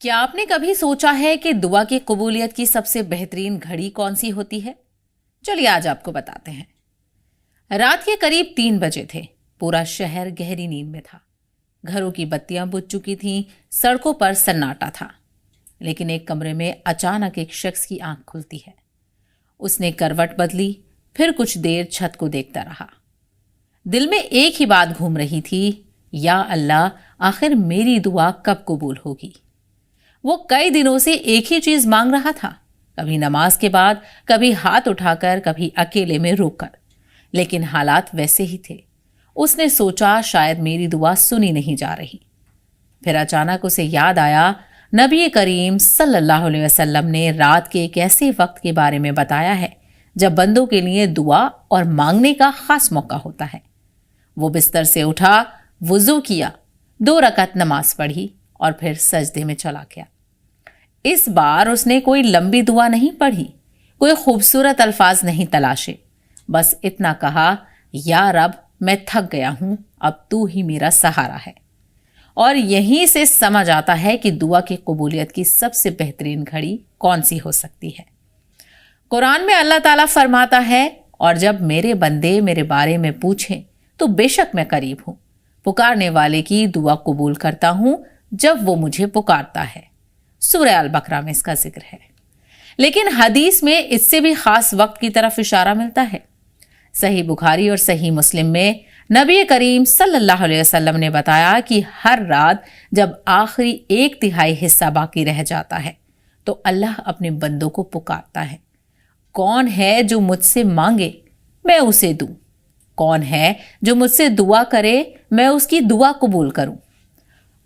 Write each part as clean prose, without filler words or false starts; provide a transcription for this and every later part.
کیا آپ نے کبھی سوچا ہے کہ دعا کی قبولیت کی سب سے بہترین گھڑی کون سی ہوتی ہے؟ چلیے آج آپ کو بتاتے ہیں۔ رات کے قریب 3 بجے تھے۔ پورا شہر گہری نیند میں تھا۔ گھروں کی بتیاں بجھ چکی تھیں، سڑکوں پر سناٹا تھا۔ لیکن ایک کمرے میں اچانک ایک شخص کی آنکھ کھلتی ہے۔ اس نے کروٹ بدلی، پھر کچھ دیر چھت کو دیکھتا رہا۔ دل میں ایک ہی بات گھوم رہی تھی، یا اللہ، آخر میری دعا کب قبول ہوگی؟ وہ کئی دنوں سے ایک ہی چیز مانگ رہا تھا، کبھی نماز کے بعد، کبھی ہاتھ اٹھا کر، کبھی اکیلے میں رو کر، لیکن حالات ویسے ہی تھے۔ اس نے سوچا شاید میری دعا سنی نہیں جا رہی۔ پھر اچانک اسے یاد آیا نبی کریم صلی اللہ علیہ وسلم نے رات کے ایک ایسے وقت کے بارے میں بتایا ہے جب بندوں کے لیے دعا اور مانگنے کا خاص موقع ہوتا ہے۔ وہ بستر سے اٹھا، وضو کیا، 2 رکعت نماز پڑھی اور پھر سجدے میں چلا گیا۔ اس بار اس نے کوئی لمبی دعا نہیں پڑھی، کوئی خوبصورت الفاظ نہیں تلاشے، بس اتنا کہا، یا رب، میں تھک گیا ہوں، اب تو ہی میرا سہارا ہے۔ اور یہیں سے سمجھ آتا ہے کہ دعا کی قبولیت کی سب سے بہترین گھڑی کون سی ہو سکتی ہے۔ قرآن میں اللہ تعالیٰ فرماتا ہے، اور جب میرے بندے میرے بارے میں پوچھیں تو بے شک میں قریب ہوں، پکارنے والے کی دعا قبول کرتا ہوں جب وہ مجھے پکارتا ہے۔ سورہ البقرہ میں اس کا ذکر ہے۔ لیکن حدیث میں اس سے بھی خاص وقت کی طرف اشارہ ملتا ہے۔ صحیح بخاری اور صحیح مسلم میں نبی کریم صلی اللہ علیہ وسلم نے بتایا کہ ہر رات جب آخری 1/3 حصہ باقی رہ جاتا ہے تو اللہ اپنے بندوں کو پکارتا ہے، کون ہے جو مجھ سے مانگے میں اسے دوں، کون ہے جو مجھ سے دعا کرے میں اس کی دعا قبول کروں،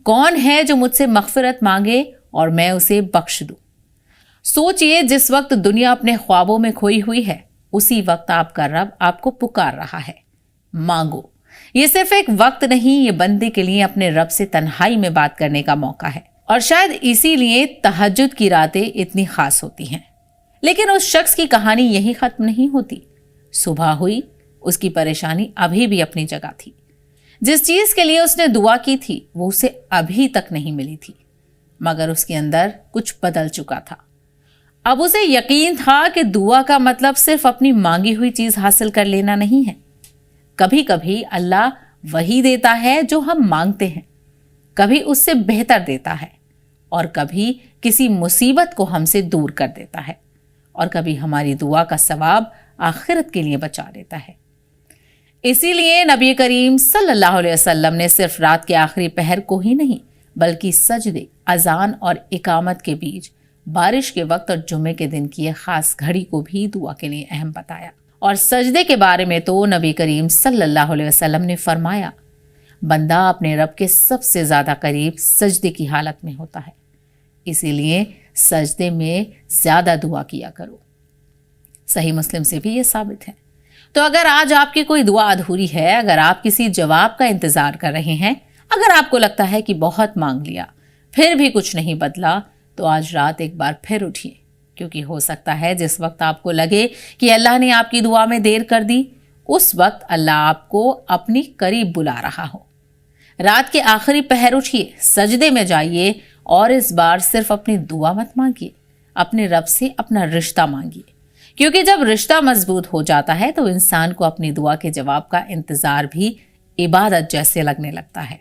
کون ہے جو مجھ سے مغفرت مانگے اور میں اسے بخش دوں۔ سوچئے جس وقت دنیا اپنے خوابوں میں کھوئی ہوئی ہے، اسی وقت آپ کا رب آپ کو پکار رہا ہے، مانگو۔ یہ صرف ایک وقت نہیں، یہ بندے کے لیے اپنے رب سے تنہائی میں بات کرنے کا موقع ہے، اور شاید اسی لیے تہجد کی راتیں اتنی خاص ہوتی ہیں۔ لیکن اس شخص کی کہانی یہی ختم نہیں ہوتی۔ صبح ہوئی، اس کی پریشانی ابھی بھی اپنی جگہ تھی۔ جس چیز کے لیے اس نے دعا کی تھی وہ اسے ابھی تک نہیں ملی تھی، مگر اس کے اندر کچھ بدل چکا تھا۔ اب اسے یقین تھا کہ دعا کا مطلب صرف اپنی مانگی ہوئی چیز حاصل کر لینا نہیں ہے۔ کبھی کبھی اللہ وہی دیتا ہے جو ہم مانگتے ہیں، کبھی اس سے بہتر دیتا ہے، اور کبھی کسی مصیبت کو ہم سے دور کر دیتا ہے، اور کبھی ہماری دعا کا ثواب آخرت کے لیے بچا لیتا ہے۔ اسی لیے نبی کریم صلی اللہ علیہ وسلم نے صرف رات کے آخری پہر کو ہی نہیں، بلکہ سجدے، اذان اور اقامت کے بیچ، بارش کے وقت اور جمعے کے دن کی ایک خاص گھڑی کو بھی دعا کے لیے اہم بتایا۔ اور سجدے کے بارے میں تو نبی کریم صلی اللہ علیہ وسلم نے فرمایا، بندہ اپنے رب کے سب سے زیادہ قریب سجدے کی حالت میں ہوتا ہے، اسی لیے سجدے میں زیادہ دعا کیا کرو۔ صحیح مسلم سے بھی یہ ثابت ہے۔ تو اگر آج آپ کی کوئی دعا ادھوری ہے، اگر آپ کسی جواب کا انتظار کر رہے ہیں، اگر آپ کو لگتا ہے کہ بہت مانگ لیا پھر بھی کچھ نہیں بدلا، تو آج رات ایک بار پھر اٹھیے، کیونکہ ہو سکتا ہے جس وقت آپ کو لگے کہ اللہ نے آپ کی دعا میں دیر کر دی، اس وقت اللہ آپ کو اپنی قریب بلا رہا ہو۔ رات کے آخری پہر اٹھیے، سجدے میں جائیے، اور اس بار صرف اپنی دعا مت مانگیے، اپنے رب سے اپنا رشتہ مانگیے، کیونکہ جب رشتہ مضبوط ہو جاتا ہے تو انسان کو اپنی دعا کے جواب کا انتظار بھی عبادت جیسے لگنے لگتا ہے۔